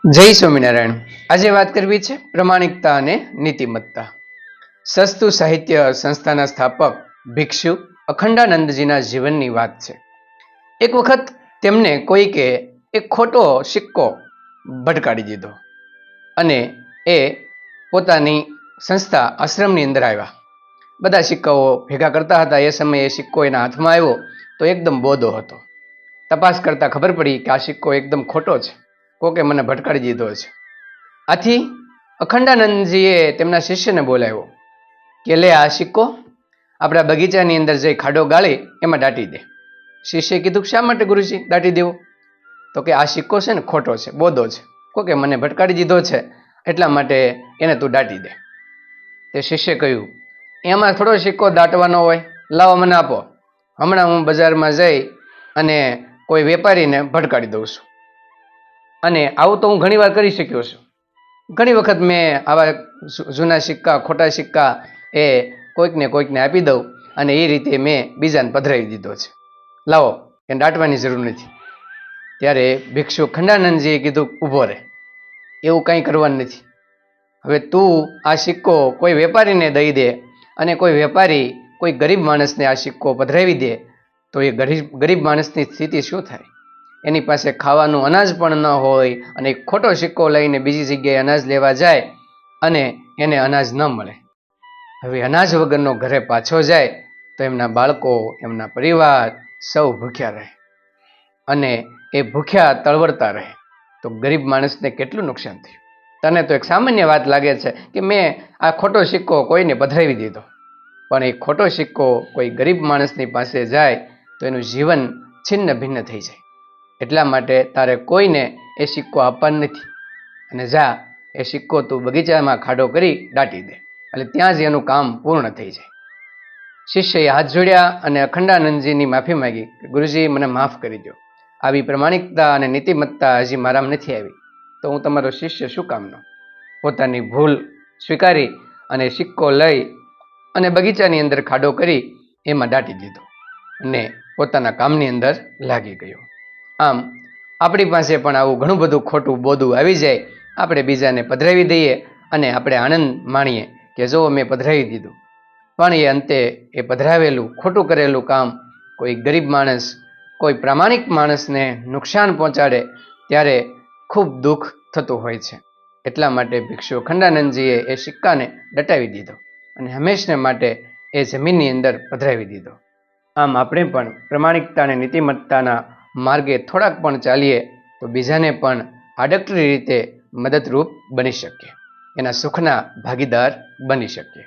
જય સ્વામિનારાયણ। આજે વાત કરવી છે પ્રમાણિકતા અને નીતિમત્તા। સસ્તું સાહિત્ય સંસ્થાના સ્થાપક ભિક્ષુ અખંડાનંદજીના જીવનની વાત છે। એક વખત તેમને કોઈકે એક ખોટો સિક્કો ભટકાડી દીધો અને એ પોતાની સંસ્થા આશ્રમની અંદર આવ્યા। બધા સિક્કાઓ ભેગા કરતા હતા। એ સમયે સિક્કો એના હાથમાં આવ્યો તો એકદમ બોધો હતો। તપાસ કરતા ખબર પડી કે આ સિક્કો એકદમ ખોટો છે, કોકે મને ભટકાડી દીધો છે। આથી અખંડાનંદજીએ તેમના શિષ્યને બોલાવ્યો કે લે આ સિક્કો આપણા બગીચાની અંદર જઈ ખાડો ગાળી એમાં દાટી દે। શિષ્યએ કીધું શા માટે ગુરુજી દાટી દેવો? તો કે આ સિક્કો છે ને ખોટો છે, બોધો છે, કોકે મને ભટકાડી દીધો છે એટલા માટે એને તું દાટી દે। તે શિષ્યએ કહ્યું એમાં થોડો સિક્કો દાટવાનો હોય, લાવો મને આપો, હમણાં હું બજારમાં જઈ અને કોઈ વેપારીને ભટકાડી દઉં છું। અને આવું તો હું ઘણી વાર કરી શક્યો છું। ઘણી વખત મેં આવા જૂના સિક્કા, ખોટા સિક્કા એ કોઈકને આપી દઉં અને એ રીતે મેં બીજાને પધરાવી દીધો છે, લાવો એને દાટવાની જરૂર નથી। ત્યારે ભિક્ષુ ખંડાનંદજીએ કીધું ઊભો રહે, એવું કંઈ કરવાનું નથી। હવે તું આ સિક્કો કોઈ વેપારીને દઈ દે અને કોઈ વેપારી કોઈ ગરીબ માણસને આ સિક્કો પધરાવી દે તો એ ગરીબ માણસની સ્થિતિ શું થાય? એની પાસે ખાવાનું અનાજ પણ ન હોય અને ખોટો સિક્કો લઈને બીજી જગ્યાએ અનાજ લેવા જાય અને એને અનાજ ન મળે। હવે અનાજ વગરનો ઘરે પાછો જાય તો એમના બાળકો, એમના પરિવાર સૌ ભૂખ્યા રહે અને એ ભૂખ્યા તળવળતા રહે તો ગરીબ માણસને કેટલું નુકસાન થયું? તને તો એક સામાન્ય વાત લાગે છે કે મેં આ ખોટો સિક્કો કોઈને પધરાવી દીધો, પણ એ ખોટો સિક્કો કોઈ ગરીબ માણસની પાસે જાય તો એનું જીવન છિન્ન ભિન્ન થઈ જાય। એટલા માટે તારે કોઈને એ સિક્કો આપવાનો નથી અને જા એ સિક્કો તું બગીચામાં ખાડો કરી દાટી દે એટલે ત્યાં જ એનું કામ પૂર્ણ થઈ જાય। શિષ્યએ હાથ જોડ્યા અને અખંડાનંદજીની માફી માંગી કે ગુરુજી મને માફ કરી દો, આવી પ્રમાણિકતા અને નીતિમત્તા હજી મારામાં નથી આવી તો હું તમારો શિષ્ય શું કામનો? પોતાની ભૂલ સ્વીકારી અને સિક્કો લઈ અને બગીચાની અંદર ખાડો કરી એમાં દાટી દીધો અને પોતાના કામની અંદર લાગી ગયો। આમ આપણી પાસે પણ આવું ઘણું બધું ખોટું બોધું આવી જાય, આપણે બીજાને પધરાવી દઈએ અને આપણે આનંદ માણીએ કે જો મેં પધરાવી દીધું, પણ એ અંતે એ પધરાવેલું ખોટું કરેલું કામ કોઈ ગરીબ માણસ, કોઈ પ્રામાણિક માણસને નુકસાન પહોંચાડે ત્યારે ખૂબ દુઃખ થતું હોય છે। એટલા માટે ભિક્ષુ અખંડાનંદજીએ એ સિક્કાને દટાવી દીધો અને હંમેશને માટે એ જમીનની અંદર પધરાવી દીધો। આમ આપણે પણ પ્રમાણિકતા અને નીતિમત્તાના માર્ગે થોડાક પણ ચાલીએ તો બીજાને પણ આડકરી રીતે મદદરૂપ બની શકીએ, એના સુખના ભાગીદાર બની શકીએ।